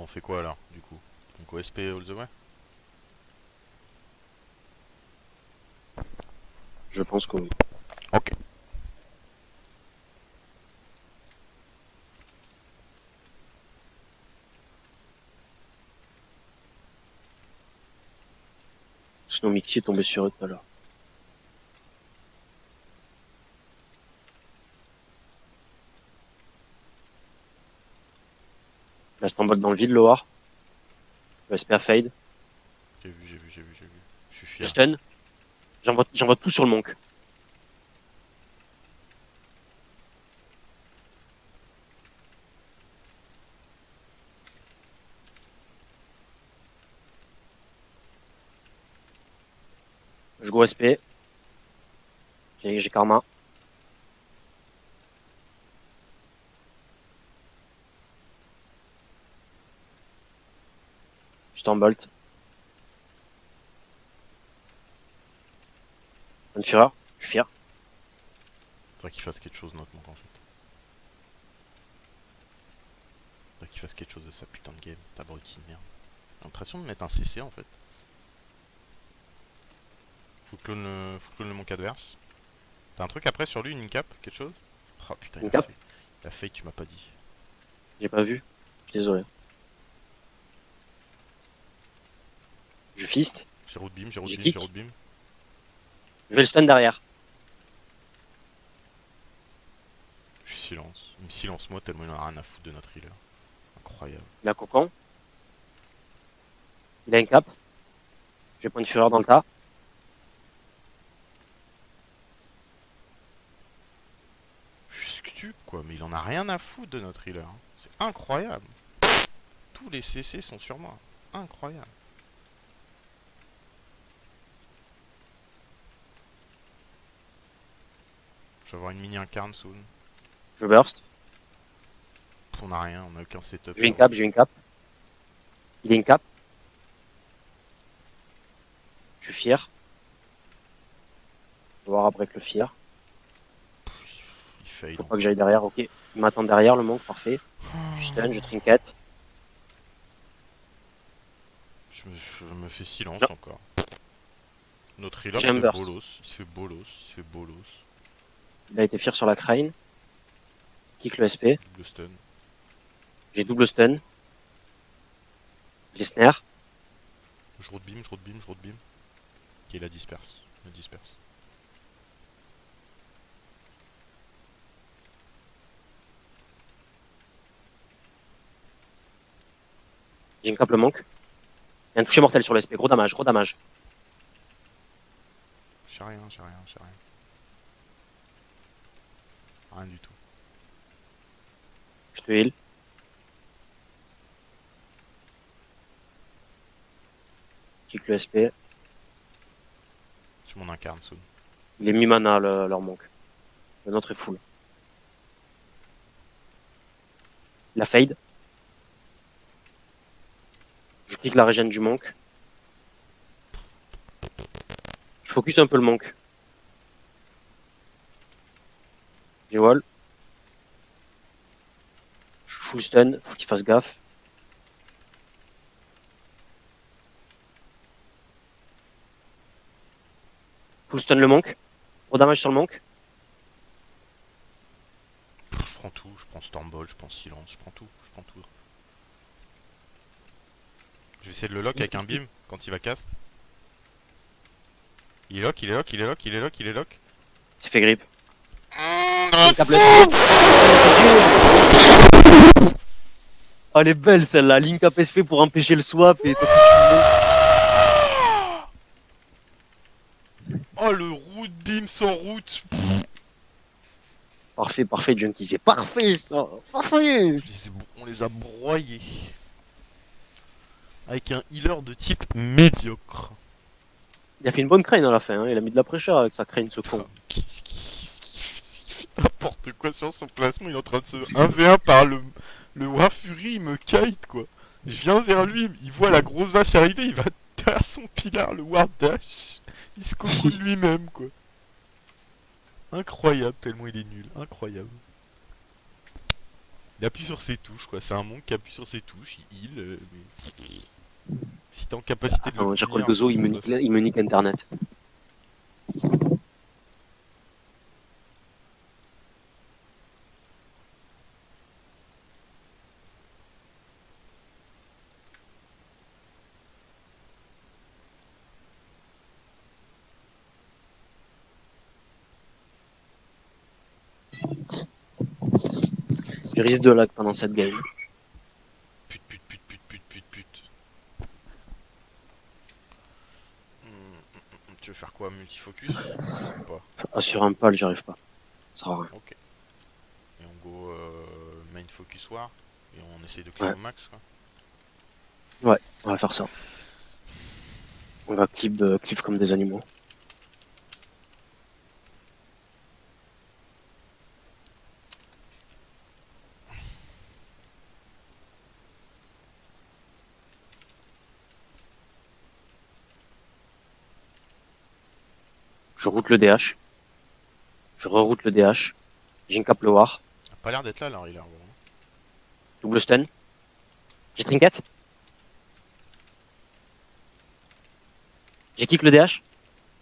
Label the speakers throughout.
Speaker 1: fait quoi alors, du coup? Donc OSP all the way?
Speaker 2: Je pense que oui.
Speaker 1: Ok.
Speaker 2: Sinon Mixi est tombé sur eux tout à l'heure. Là, c'est en mode dans le vide, Loar. Le SP à fade.
Speaker 1: J'ai vu, j'ai vu, j'ai vu, j'ai vu. Je suis
Speaker 2: Je
Speaker 1: fier.
Speaker 2: stun. J'envoie tout sur le monk. Je go SP. J'ai karma. Je t'embolte. Bonne fureur. Je suis fier.
Speaker 1: Faudrait qu'il fasse quelque chose, notre monk en fait. Faudrait qu'il fasse quelque chose de sa putain de game, cet abruti de merde. J'ai l'impression de mettre un CC en fait. Faut clone le monk adverse. T'as un truc après sur lui, une incap, quelque chose? Oh putain,
Speaker 2: Une cap.
Speaker 1: il a fait, tu m'as pas dit.
Speaker 2: J'ai pas vu. Je suis désolé. Je fist.
Speaker 1: J'ai root beam, j'ai root
Speaker 2: J'ai
Speaker 1: beam,
Speaker 2: kick.
Speaker 1: j'ai root beam.
Speaker 2: Je vais le stun derrière.
Speaker 1: Je suis silence. Il me silence moi tellement il en a rien à foutre de notre healer. Incroyable.
Speaker 2: Il a cocon. Il a une cap. Je vais point de fureur dans le tas.
Speaker 1: Jusque quoi, mais il en a rien à foutre de notre healer. C'est incroyable. Tous les CC sont sur moi. Incroyable. Je vais avoir une mini incarne soon.
Speaker 2: Je burst.
Speaker 1: On a rien, on a aucun setup.
Speaker 2: J'ai une cap. J'ai une cap. Il a une cap. Je suis fier. Je vais voir après avec le fier.
Speaker 1: Il fail.
Speaker 2: Faut pas que j'aille derrière. Ok. Il m'attend derrière le monk. Parfait. Je stun. Je trinket.
Speaker 1: Je me fais silence
Speaker 2: Non.
Speaker 1: encore. Notre healer
Speaker 2: J'ai
Speaker 1: se
Speaker 2: un
Speaker 1: fait
Speaker 2: burst.
Speaker 1: bolos. Il se fait bolos. Il se fait bolos.
Speaker 2: Il a été fier sur la crane. Kick le SP.
Speaker 1: Double stun.
Speaker 2: J'ai double stun. Je les snare.
Speaker 1: Je route beam, je route beam, je route beam. Ok, la disperse. La disperse.
Speaker 2: J'ai une cap le monk. Il y a un toucher mortel sur le SP. Gros damage. Gros damage.
Speaker 1: J'ai rien, j'ai rien, j'ai rien. Rien du tout.
Speaker 2: Je te heal. Kick le SP.
Speaker 1: C'est mon incarne soon.
Speaker 2: Il est mi-mana leur monk. Le nôtre est full. La fade. Je clique la régène du monk. Je focus un peu le monk. J'ai wall. Je suis full stun. Faut qu'il fasse gaffe. Full stun le monk. Gros damage sur le monk.
Speaker 1: Je prends tout, je prends Stormball, je prends Silence, je prends tout, je prends tout. Je vais essayer de le lock avec un beam quand il va cast. Il est lock, il est lock, il est lock, il est lock, il est lock.
Speaker 2: C'est fait grip. Oh, elle est belle celle-là. Link up SP pour empêcher le swap et.
Speaker 1: Oh le root beam sans route.
Speaker 2: Parfait, parfait, Junkie. C'est parfait ça. Parfait.
Speaker 1: On les a broyés. Avec un healer de type médiocre.
Speaker 2: Il a fait une bonne crane à la fin. Hein. Il a mis de la pressure avec sa crane, ce con.
Speaker 1: Qu'est-ce qu'il fait n'importe quoi sur son placement, il est en train de se 1v1 par le War Fury, il me kite quoi. Je viens vers lui, il voit la grosse vache arriver, il va derrière son pilar, le War Dash. Il se cocoule lui-même quoi. Incroyable tellement il est nul, incroyable. Il appuie sur ses touches, quoi. C'est un monk qui appuie sur ses touches, il heal. Mais... Si t'es en capacité de le
Speaker 2: Attends, Jacques
Speaker 1: punir,
Speaker 2: Gozo,
Speaker 1: c'est pas fait.
Speaker 2: il me nique Internet. Je risque de lag pendant cette game.
Speaker 1: Pute, pute, pute, pute, pute, pute, pute. Tu veux faire quoi? Multifocus? Ou pas?
Speaker 2: Ah, sur un pal, j'y arrive pas. Ça sert à rien.
Speaker 1: Ok. Et on go main focus war. Et on essaye de clean
Speaker 2: Ouais,
Speaker 1: au max, quoi.
Speaker 2: ouais, on va faire ça. On va clip comme des animaux. Je route le DH. Je reroute le DH. J'incap le war.
Speaker 1: Il a pas l'air d'être là, là, il a gros.
Speaker 2: Double stun. J'ai trinket. J'ai kick le DH.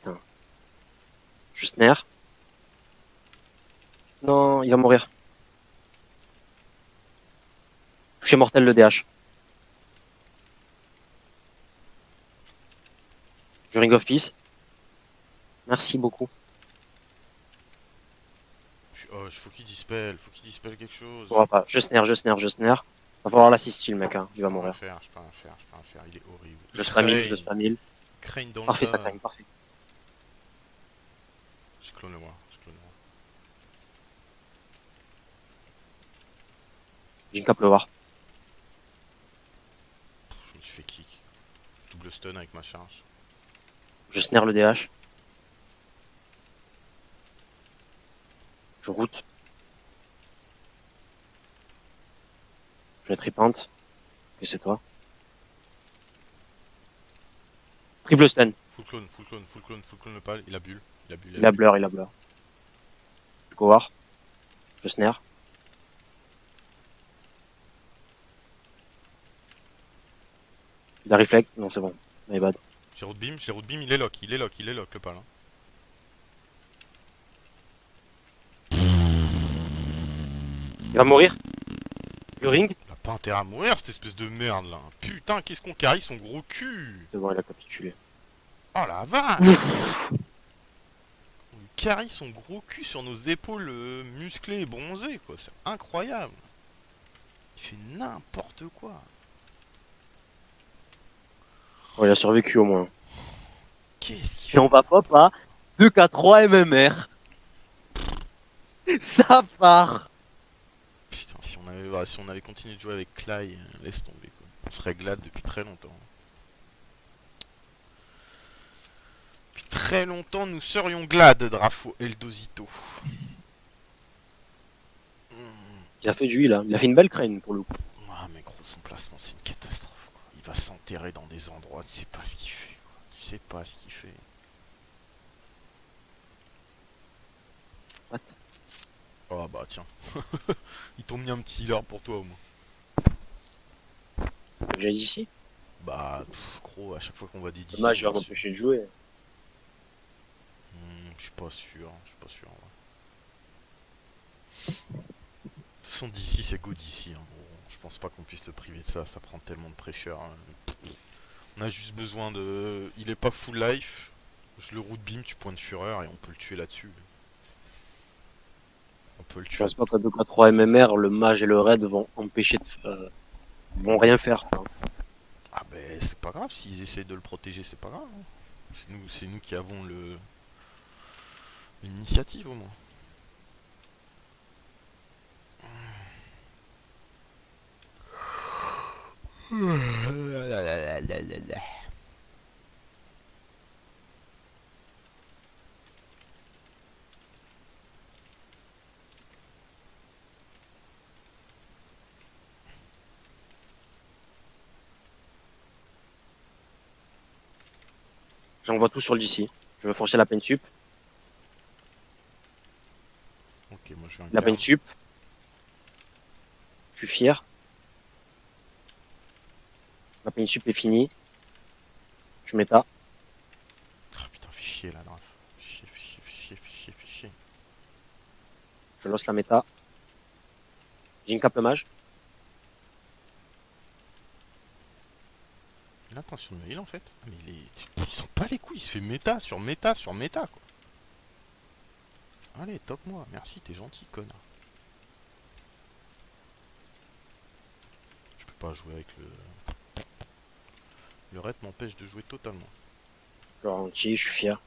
Speaker 2: Putain. Je snare. Non, il va mourir. Touché mortel le DH. Je ring of peace. Merci beaucoup.
Speaker 1: Oh, faut qu'il dispel quelque chose.
Speaker 2: On va pas. Je snare. Va falloir l'assist le mec, hein. Il va
Speaker 1: Je peux rien
Speaker 2: mourir.
Speaker 1: faire, je peux rien faire, je peux rien faire, il est horrible.
Speaker 2: Je spam heal, je
Speaker 1: Crane,
Speaker 2: spam heal.
Speaker 1: Crane dans le
Speaker 2: Parfait, ça
Speaker 1: tas.
Speaker 2: craigne, parfait.
Speaker 1: Je clone le moi, je clone le moi.
Speaker 2: J'incap le war.
Speaker 1: Je me suis fait kick. Double stun avec ma charge.
Speaker 2: Je snare le DH. Je route. Je vais tripante. Et c'est toi. Triple stun.
Speaker 1: Full clone, full clone, full clone, full clone le pal. Il a bulle, il a bulle,
Speaker 2: Il a blur, il a blur. Je go war. Je snare. Il a reflect. Non, c'est bon. My bad.
Speaker 1: J'ai route beam, il est lock, il est lock, il est lock le pal. Hein.
Speaker 2: Il va mourir. Je ring.
Speaker 1: Il a pas intérêt à mourir cette espèce de merde là. Putain, qu'est-ce qu'on carry son gros cul.
Speaker 2: C'est bon, il a capitulé.
Speaker 1: Oh la vache. On carry son gros cul sur nos épaules musclées et bronzées quoi, c'est incroyable. Il fait n'importe quoi.
Speaker 2: Oh, il a survécu au moins.
Speaker 1: Qu'est-ce qu'il
Speaker 2: Et
Speaker 1: fait?
Speaker 2: on va pop à 2K3 MMR. Ça part.
Speaker 1: Putain, si on avait continué de jouer avec Clay, laisse tomber quoi. On serait glad depuis très longtemps. Depuis très longtemps, nous serions glad, Drafo Eldosito.
Speaker 2: Il a fait du heal, là. Il a fait une belle crane pour le coup.
Speaker 1: Ah mais gros, son placement c'est une catastrophe quoi. Il va s'enterrer dans des endroits, tu sais pas ce qu'il fait quoi. Tu sais pas ce qu'il fait.
Speaker 2: What?
Speaker 1: Oh bah tiens. Ils t'ont mis un petit healer pour toi au moins.
Speaker 2: J'ai dit ici.
Speaker 1: Bah gros, à chaque fois qu'on va des DC,
Speaker 2: Dommage, il
Speaker 1: on
Speaker 2: va
Speaker 1: va dessus.
Speaker 2: m'empêcher de jouer.
Speaker 1: Je suis pas sûr, je suis pas sûr. Ouais. De toute façon DC c'est go DC. Hein, gros. Je pense pas qu'on puisse te priver de ça, ça prend tellement de pressure. Hein. On a juste besoin de... Il est pas full life. Je le route beam, tu pointes fureur et on peut le tuer là-dessus. On peut le
Speaker 2: Je
Speaker 1: tuer.
Speaker 2: pense pas qu'à 2K3 MMR, le mage et le raid vont empêcher de. Vont rien faire. Quoi.
Speaker 1: Ah ben c'est pas grave, s'ils essayent de le protéger, c'est pas grave. Hein. C'est nous qui avons le l'initiative au moins.
Speaker 2: J'envoie tout sur le DC. Je veux forcer la peine sup.
Speaker 1: Ok, moi je vais un
Speaker 2: La peine
Speaker 1: garde.
Speaker 2: sup. Je suis fier. Ma pain sup est finie. Je méta.
Speaker 1: Ah putain, fais chier là, Draf. Fais chier, fais chier, fais chier, fais chier, fais chier.
Speaker 2: Je lance la méta. Jinkap le mage.
Speaker 1: Il a l'intention de me heal en fait. Ah, mais il sent pas les couilles, il se fait méta sur méta sur méta quoi. Allez, top moi, merci, t'es gentil, connard. Je peux pas jouer avec le. Le raid m'empêche de jouer totalement.
Speaker 2: Je ralentis, je suis fier.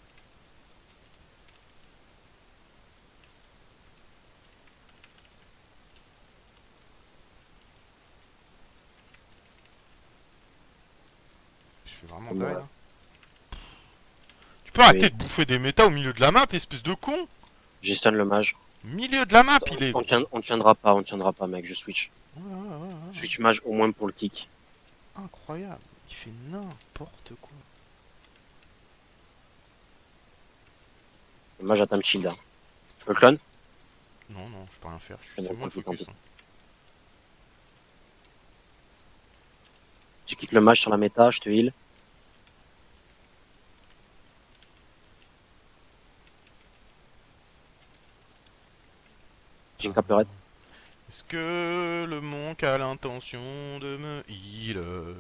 Speaker 1: Je fais vraiment
Speaker 2: Comme,
Speaker 1: die là. Tu peux arrêter de bouffer des méta au milieu de la map, espèce de con.
Speaker 2: J'ai stun le mage.
Speaker 1: Milieu de la map, il est.
Speaker 2: On tiendra pas, mec, je switch.
Speaker 1: Ouais.
Speaker 2: Switch mage au moins pour le kick.
Speaker 1: Incroyable, il fait n'importe quoi.
Speaker 2: Le mage attend shield. Hein. Je peux le clone?
Speaker 1: Non, je peux rien faire,
Speaker 2: C'est
Speaker 1: c'est
Speaker 2: bon,
Speaker 1: moi le focus. Hein.
Speaker 2: J'ai kick le mage sur la méta, je te heal. J'ai une caperette.
Speaker 1: Est-ce que le monk a l'intention de me heal?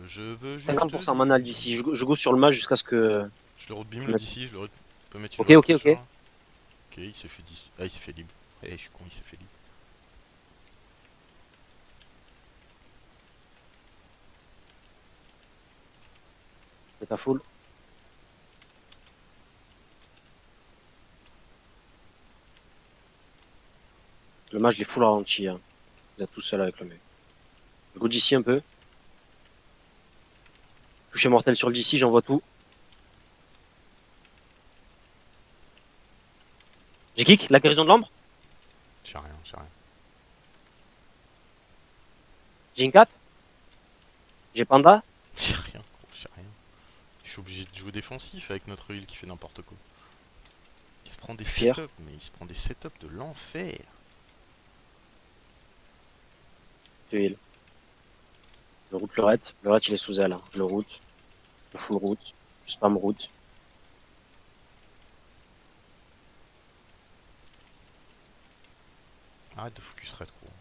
Speaker 1: Je veux juste.
Speaker 2: 50% mana d'ici. Je go sur le mage jusqu'à ce que.
Speaker 1: Je le route beam le d'ici, je le route. Je peux mettre une
Speaker 2: Ok, ok.
Speaker 1: Ok, il s'est fait 10. Ah, il s'est fait libre. Eh, je suis con, il s'est fait libre.
Speaker 2: Méta full. Le mage il est full ralenti. Hein. Vous êtes tout seul avec le mec. Je go d'ici un peu. Toucher mortel sur le d'ici, j'envoie tout. J'ai kick, la guérison de l'ombre.
Speaker 1: J'ai rien, j'ai rien.
Speaker 2: J'ai une cap. J'ai panda.
Speaker 1: J'ai rien, gros, j'ai rien. Je suis obligé de jouer défensif avec notre heal qui fait n'importe quoi. Il se prend des
Speaker 2: Fier.
Speaker 1: setups, mais il se prend des setups de l'enfer.
Speaker 2: Je heal. Je route le red. Le red il est sous elle. Hein. Je le route. Je full route. Je spam route.
Speaker 1: Arrête de focus red, gros.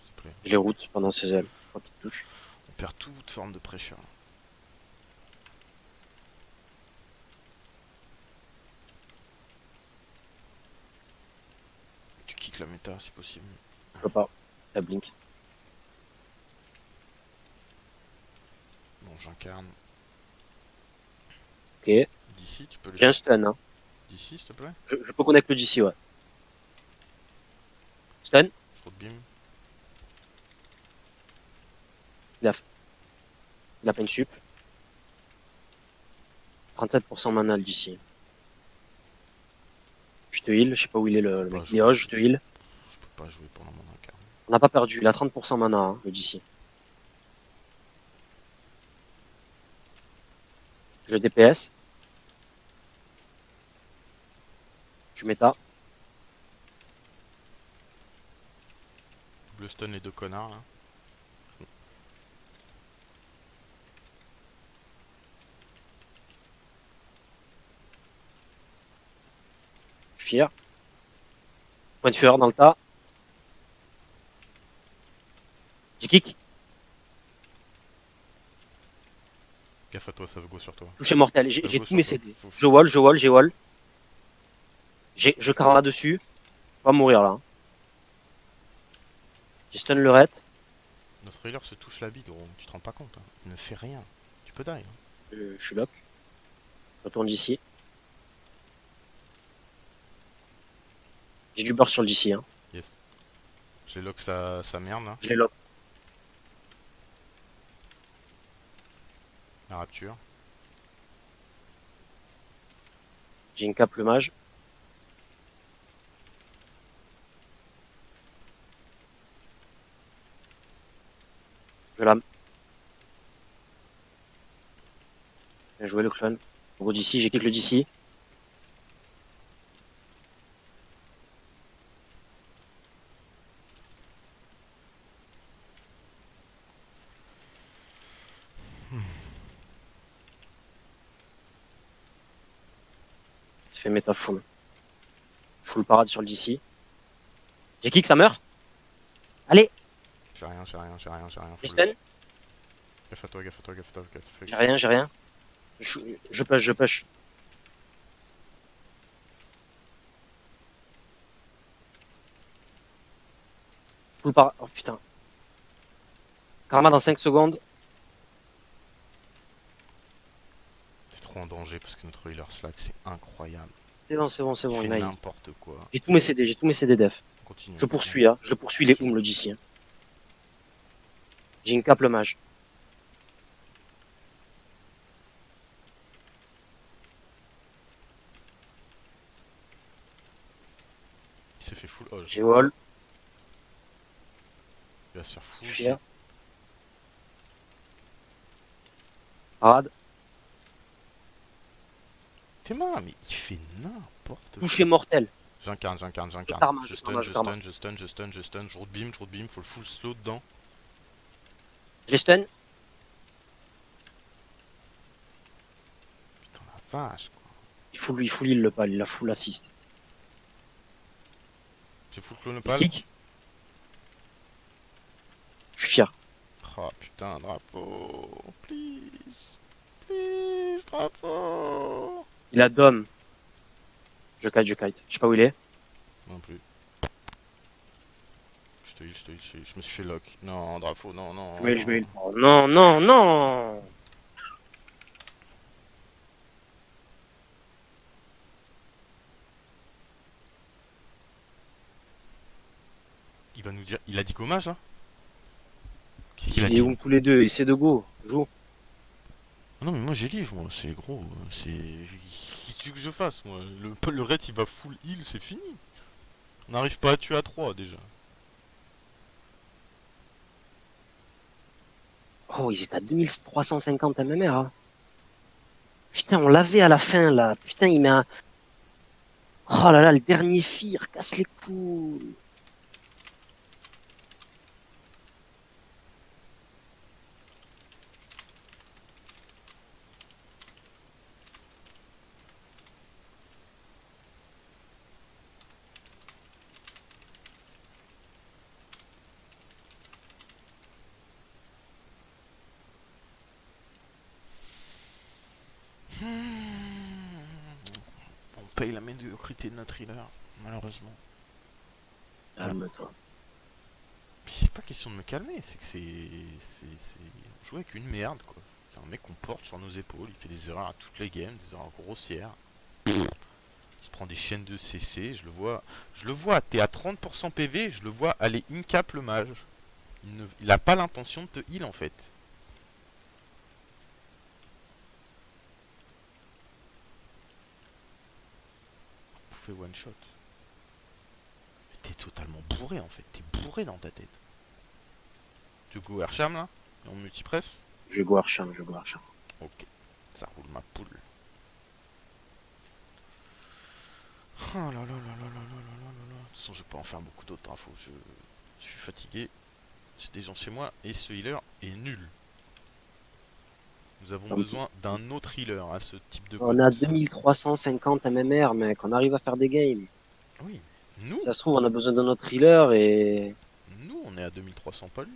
Speaker 1: S'il te plaît.
Speaker 2: Je les route pendant ses ailes. Faut qu'il touche.
Speaker 1: On perd toute forme de pressure. Tu kicks la méta si possible.
Speaker 2: Je peux pas. La blink.
Speaker 1: Bon, j'incarne.
Speaker 2: Ok.
Speaker 1: D'ici, tu peux le
Speaker 2: J'ai un stun. Hein.
Speaker 1: D'ici, s'il te plaît.
Speaker 2: Je peux connecter le d'ici, ouais. Stun.
Speaker 1: Je route beam.
Speaker 2: Il a pas une sup. 37% mana d'ici. Je te heal, je sais pas où il est le mec. Lioge, je te heal.
Speaker 1: Je peux pas jouer pendant mon incarne.
Speaker 2: On n'a pas perdu, il a 30% mana, hein, le d'ici. Je DPS. Je méta.
Speaker 1: Double stun les deux connards là.
Speaker 2: Je suis fier. Point de fureur dans le tas. J'ai kick.
Speaker 1: Gaffe à toi, ça veut go sur toi.
Speaker 2: Touché mortel.
Speaker 1: Ça
Speaker 2: J'ai
Speaker 1: go
Speaker 2: tous mes
Speaker 1: sur toi.
Speaker 2: CD. Je wall. Je karma dessus. On va mourir là. Hein. J'ai stun le ret.
Speaker 1: Notre healer se touche la bite, gros. Tu te rends pas compte. Hein. Il ne fait rien. Tu peux die. Hein.
Speaker 2: Je suis lock. Je retourne d'ici. J'ai du beurre sur le d'ici. Hein.
Speaker 1: Yes. J'ai lock sa merde là.
Speaker 2: Je l'ai lock.
Speaker 1: La rapture.
Speaker 2: J'ai une cape le mage. Je l'âme. Bien joué le clone. On va d'ici, j'ai kick le d'ici. Il se fait méta full. Full parade sur le DC. J'ai kick, ça meurt. Allez,
Speaker 1: J'ai rien.
Speaker 2: j'ai
Speaker 1: Full.
Speaker 2: stun.
Speaker 1: Gaffe à toi.
Speaker 2: J'ai rien. Je push. Full parade. Oh putain. Karma dans 5 secondes.
Speaker 1: T'es trop en danger parce que notre healer Slack, c'est incroyable.
Speaker 2: C'est bon,
Speaker 1: Il fait
Speaker 2: il a-
Speaker 1: n'importe quoi.
Speaker 2: J'ai tous mes CD def.
Speaker 1: Continue.
Speaker 2: Je poursuis, hein. Je poursuis les le DC. Hein. J'ai une cape le mage.
Speaker 1: Il s'est fait full Hoge.
Speaker 2: J'ai wall.
Speaker 1: Il va se faire full.
Speaker 2: Je suis fier. Parade.
Speaker 1: T'es marre, mais il fait n'importe quoi.
Speaker 2: Toucher mortel.
Speaker 1: J'incarne.
Speaker 2: Karma,
Speaker 1: Je
Speaker 2: karma.
Speaker 1: stun. Je route beam. Faut le full slow dedans.
Speaker 2: Je les stun.
Speaker 1: Putain, la vache, quoi.
Speaker 2: Il full heal le pal. Il a full assist.
Speaker 1: J'ai full clonopal.
Speaker 2: Kick. Je suis fier.
Speaker 1: Oh putain, drapeau. Please, drapeau.
Speaker 2: Il a dom. Je kite. Je sais pas où il est.
Speaker 1: Non plus. Je te heal. Je me suis fait lock. Non, drapeau, non.
Speaker 2: Je me heal. Oh, non.
Speaker 1: Il va nous dire. Il a dit gommage, hein. Qu'est-ce qu'il a
Speaker 2: Il est
Speaker 1: dit?
Speaker 2: où tous les deux? Essaie de go. Joue.
Speaker 1: Ah non, mais moi j'ai livre, moi. C'est gros. C'est. Qu'est-ce que tu veux que je fasse, moi? Le raid il va full heal, c'est fini. On n'arrive pas à tuer à 3 déjà.
Speaker 2: Oh, ils étaient à 2350 MMR. Hein. Putain, on l'avait à la fin là. Putain, il met un. Oh là là, le dernier fire, casse les couilles.
Speaker 1: On paye la médiocrité de notre healer, malheureusement.
Speaker 2: Calme-toi.
Speaker 1: Puis c'est pas question de me calmer, c'est que on joue avec une merde, quoi. C'est un mec qu'on porte sur nos épaules, il fait des erreurs à toutes les games, des erreurs grossières. Il se prend des chaînes de CC, je le vois, t'es à 30% PV, je le vois aller incap le mage. Il a pas l'intention de te heal en fait. Vous pouvez one shot. Mais t'es totalement bourré en fait, t'es bourré dans ta tête. Tu go Airsham là? Et on multipress?
Speaker 2: Je vais go Archam.
Speaker 1: Ok, ça roule ma poule. Oh là là là là là là là là là. De toute façon, je vais pas en faire beaucoup d'autres infos. Je suis fatigué. J'ai des gens chez moi et ce healer est nul. Nous avons besoin d'un autre healer à ce type de
Speaker 2: On a 2350 MMR, mec. On arrive à faire des games.
Speaker 1: Oui, nous,
Speaker 2: Si ça se trouve, on a besoin d'un autre healer et.
Speaker 1: nous on est à 2300, pas lui.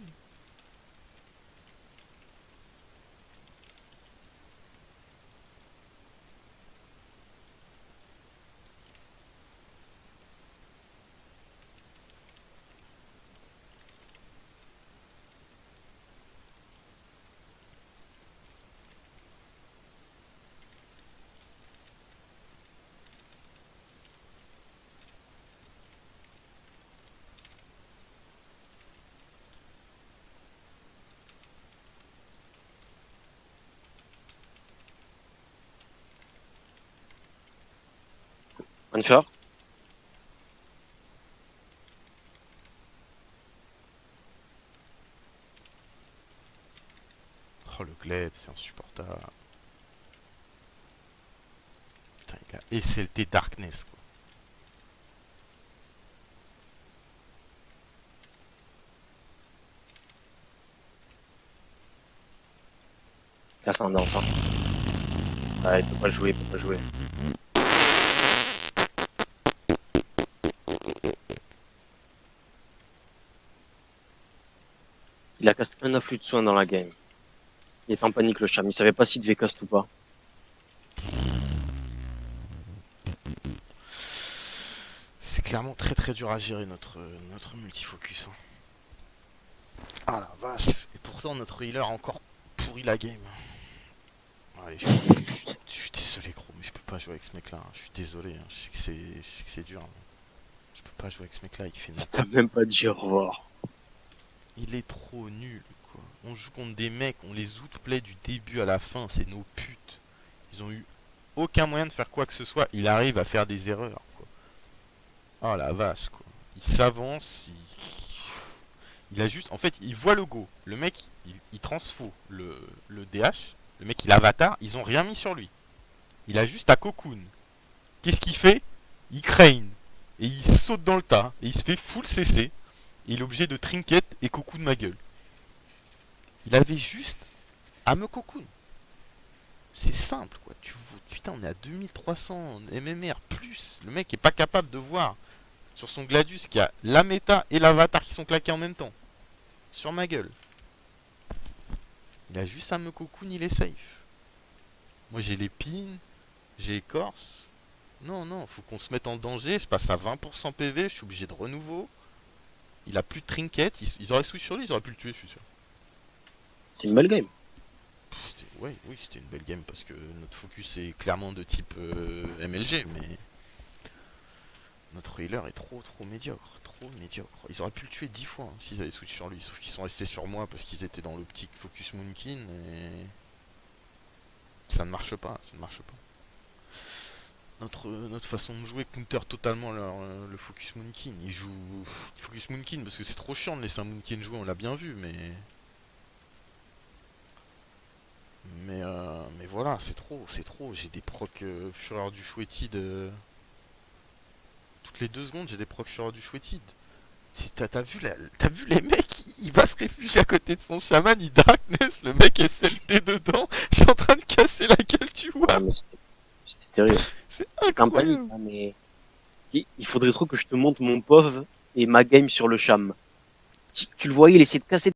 Speaker 2: Unfer.
Speaker 1: Oh le glaive, c'est insupportable. Putain, il a SLT Darkness quoi.
Speaker 2: Ascendance. Hein. Ouais, il peut pas jouer. Il a cast un afflux de soins dans la game. Il est en panique le cham, il savait pas s'il devait cast ou pas.
Speaker 1: C'est clairement très très dur à gérer notre multifocus. Hein. Ah la vache. Et pourtant notre healer a encore pourri la game. Allez, je suis désolé gros, mais je peux pas jouer avec ce mec là. Je suis désolé, hein. Je sais que c'est dur. Mais je peux pas jouer avec ce mec là, il fait
Speaker 2: T'as même pas dit au revoir.
Speaker 1: Il est trop nul quoi. On joue contre des mecs, on les outplay du début à la fin, c'est nos putes. Ils ont eu aucun moyen de faire quoi que ce soit, il arrive à faire des erreurs quoi. Oh la vache quoi. Il s'avance, il a juste. En fait, il voit le go. Le mec, il transfo le DH. Le mec, il avatar. Ils ont rien mis sur lui. Il a juste à cocoon. Qu'est-ce qu'il fait? Il crane. Et il saute dans le tas. Et il se fait full CC. Et il est obligé de trinket et cocoon ma gueule. Il avait juste à me cocoon. C'est simple quoi. Putain, on est à 2300 MMR plus. Le mec est pas capable de voir sur son Gladius qu'il y a la méta et l'avatar qui sont claqués en même temps. Sur ma gueule. Il a juste à me cocoon, il est safe. Moi j'ai les pins, j'ai écorce. Non, non, faut qu'on se mette en danger. Je passe à 20% PV, je suis obligé de renouveau. Il a plus de trinket. Ils auraient switch sur lui, ils auraient pu le tuer, je suis sûr.
Speaker 2: C'est une belle game.
Speaker 1: Ouais, oui, c'était une belle game parce que notre focus est clairement de type MLG, mais notre healer est trop médiocre. Trop médiocre. Ils auraient pu le tuer 10 fois hein, s'ils avaient switch sur lui, sauf qu'ils sont restés sur moi parce qu'ils étaient dans l'optique focus Moonkin et ça ne marche pas, ça ne marche pas. Notre façon de jouer counter totalement le focus Moonkin. Il joue focus Moonkin parce que c'est trop chiant de laisser un Moonkin jouer, on l'a bien vu, mais voilà, c'est trop. J'ai des procs Fureur du Chouettide. Toutes les 2 secondes, j'ai des procs Fureur du Chouettide. T'as vu les mecs, il va se réfugier à côté de son chaman, il darkness, le mec est CLT dedans, je suis en train de casser la gueule, tu vois.
Speaker 2: Ah, mais c'était terrible.
Speaker 1: C'est
Speaker 2: Campagne,
Speaker 1: incroyable.
Speaker 2: hein, mais il faudrait trop que je te montre mon pauvre et ma game sur le cham. Tu le voyais, il essayait de casser